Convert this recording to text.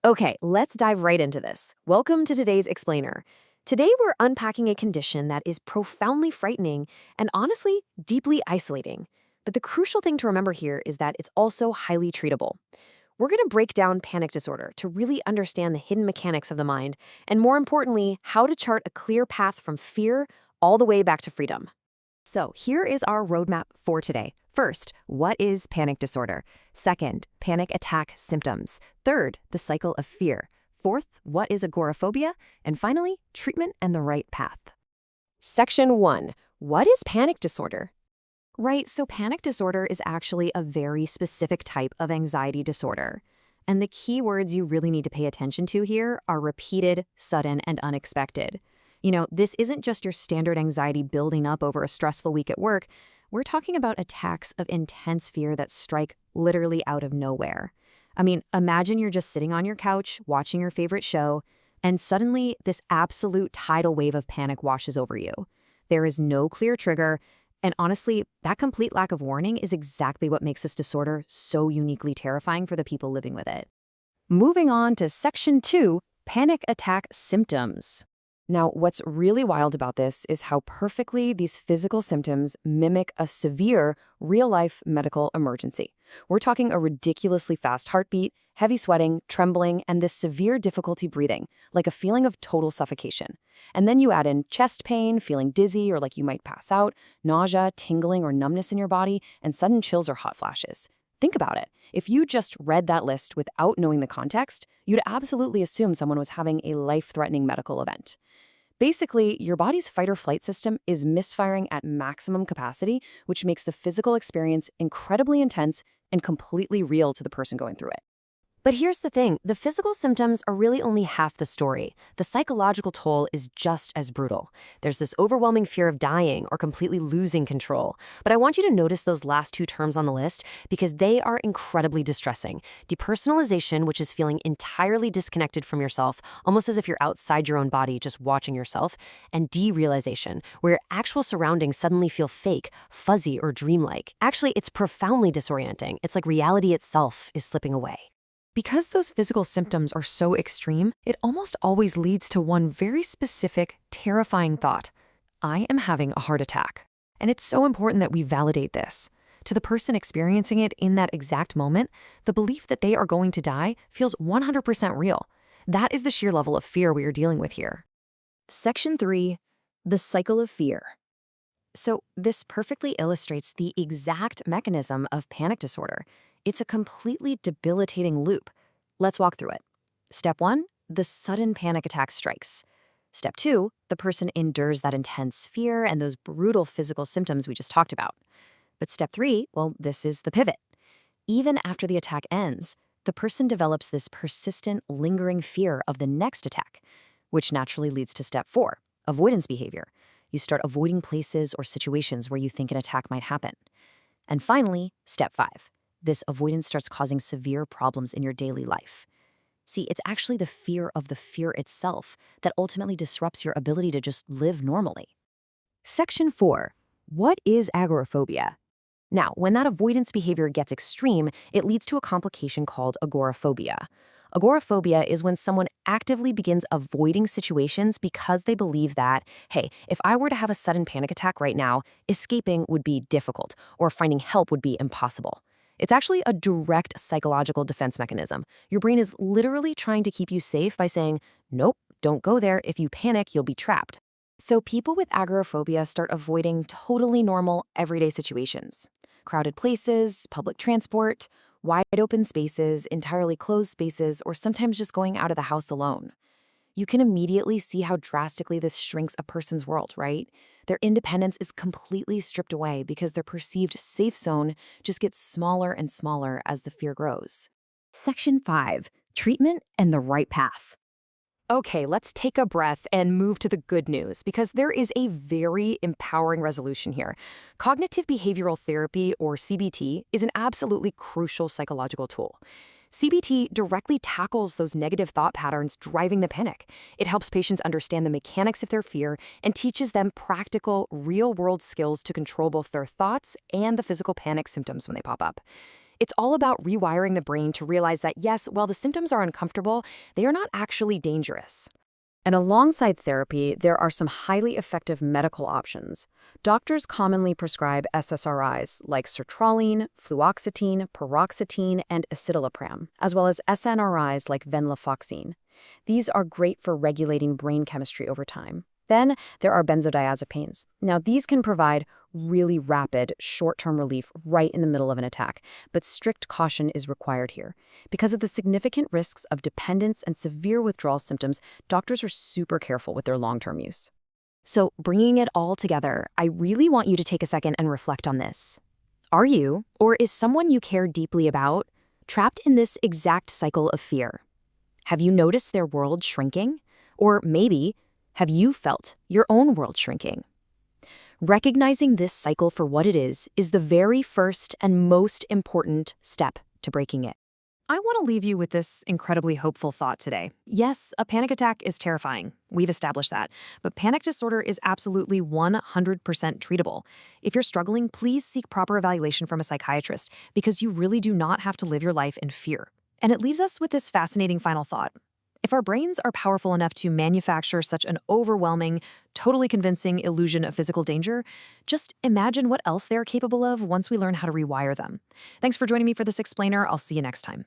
Okay, let's dive right into this. Welcome to today's Explainer. Today we're unpacking a condition that is profoundly frightening and honestly deeply isolating. But the crucial thing to remember here is that it's also highly treatable. We're going to break down panic disorder to really understand the hidden mechanics of the mind, and more importantly, how to chart a clear path from fear all the way back to freedom. So here is our roadmap for today. First, what is panic disorder? Second, panic attack symptoms. Third, the cycle of fear. Fourth, what is agoraphobia? And finally, treatment and the right path. Section 1. What is panic disorder? Right, so panic disorder is actually a very specific type of anxiety disorder. And the key words you really need to pay attention to here are repeated, sudden, and unexpected. This isn't just your standard anxiety building up over a stressful week at work. We're talking about attacks of intense fear that strike literally out of nowhere. Imagine you're just sitting on your couch, watching your favorite show, and suddenly this absolute tidal wave of panic washes over you. There is no clear trigger, and honestly, that complete lack of warning is exactly what makes this disorder so uniquely terrifying for the people living with it. Moving on to Section 2, panic attack symptoms. Now, what's really wild about this is how perfectly these physical symptoms mimic a severe, real-life medical emergency. We're talking a ridiculously fast heartbeat, heavy sweating, trembling, and this severe difficulty breathing, like a feeling of total suffocation. And then you add in chest pain, feeling dizzy or like you might pass out, nausea, tingling or numbness in your body, and sudden chills or hot flashes. Think about it. If you just read that list without knowing the context, you'd absolutely assume someone was having a life-threatening medical event. Basically, your body's fight or flight system is misfiring at maximum capacity, which makes the physical experience incredibly intense and completely real to the person going through it. But here's the thing, the physical symptoms are really only half the story. The psychological toll is just as brutal. There's this overwhelming fear of dying or completely losing control. But I want you to notice those last two terms on the list because they are incredibly distressing. Depersonalization, which is feeling entirely disconnected from yourself, almost as if you're outside your own body just watching yourself, and derealization, where your actual surroundings suddenly feel fake, fuzzy, or dreamlike. Actually, it's profoundly disorienting. It's like reality itself is slipping away. Because those physical symptoms are so extreme, it almost always leads to one very specific, terrifying thought. I am having a heart attack. And it's so important that we validate this. To the person experiencing it in that exact moment, the belief that they are going to die feels 100% real. That is the sheer level of fear we are dealing with here. Section 3. The cycle of fear. So this perfectly illustrates the exact mechanism of panic disorder. It's a completely debilitating loop. Let's walk through it. Step 1, the sudden panic attack strikes. Step 2, the person endures that intense fear and those brutal physical symptoms we just talked about. But step 3, well, this is the pivot. Even after the attack ends, the person develops this persistent, lingering fear of the next attack, which naturally leads to step 4, avoidance behavior. You start avoiding places or situations where you think an attack might happen. And finally, step 5. This avoidance starts causing severe problems in your daily life. See, it's actually the fear of the fear itself that ultimately disrupts your ability to just live normally. Section 4. What is agoraphobia? Now, when that avoidance behavior gets extreme, it leads to a complication called agoraphobia. Agoraphobia is when someone actively begins avoiding situations because they believe that, hey, if I were to have a sudden panic attack right now, escaping would be difficult or finding help would be impossible. It's actually a direct psychological defense mechanism. Your brain is literally trying to keep you safe by saying, nope, don't go there. If you panic, you'll be trapped. So people with agoraphobia start avoiding totally normal, everyday situations. Crowded places, public transport, wide open spaces, entirely closed spaces, or sometimes just going out of the house alone. You can immediately see how drastically this shrinks a person's world, right? Their independence is completely stripped away because their perceived safe zone just gets smaller and smaller as the fear grows. Section 5. Treatment and the right path. Okay, let's take a breath and move to the good news because there is a very empowering resolution here. Cognitive behavioral therapy, or CBT, is an absolutely crucial psychological tool. CBT directly tackles those negative thought patterns driving the panic. It helps patients understand the mechanics of their fear and teaches them practical, real-world skills to control both their thoughts and the physical panic symptoms when they pop up. It's all about rewiring the brain to realize that, yes, while the symptoms are uncomfortable, they are not actually dangerous. And alongside therapy, there are some highly effective medical options. Doctors commonly prescribe SSRIs like sertraline, fluoxetine, paroxetine, and escitalopram, as well as SNRIs like venlafaxine. These are great for regulating brain chemistry over time. Then there are benzodiazepines. Now, these can provide really rapid, short-term relief right in the middle of an attack, but strict caution is required here. Because of the significant risks of dependence and severe withdrawal symptoms, doctors are super careful with their long-term use. So, bringing it all together, I really want you to take a second and reflect on this. Are you, or is someone you care deeply about, trapped in this exact cycle of fear? Have you noticed their world shrinking? Or maybe, have you felt your own world shrinking? Recognizing this cycle for what it is the very first and most important step to breaking it. I want to leave you with this incredibly hopeful thought today. Yes, a panic attack is terrifying. We've established that. But panic disorder is absolutely 100% treatable. If you're struggling, please seek proper evaluation from a psychiatrist because you really do not have to live your life in fear. And it leaves us with this fascinating final thought. If our brains are powerful enough to manufacture such an overwhelming, totally convincing illusion of physical danger, just imagine what else they are capable of once we learn how to rewire them. Thanks for joining me for this explainer. I'll see you next time.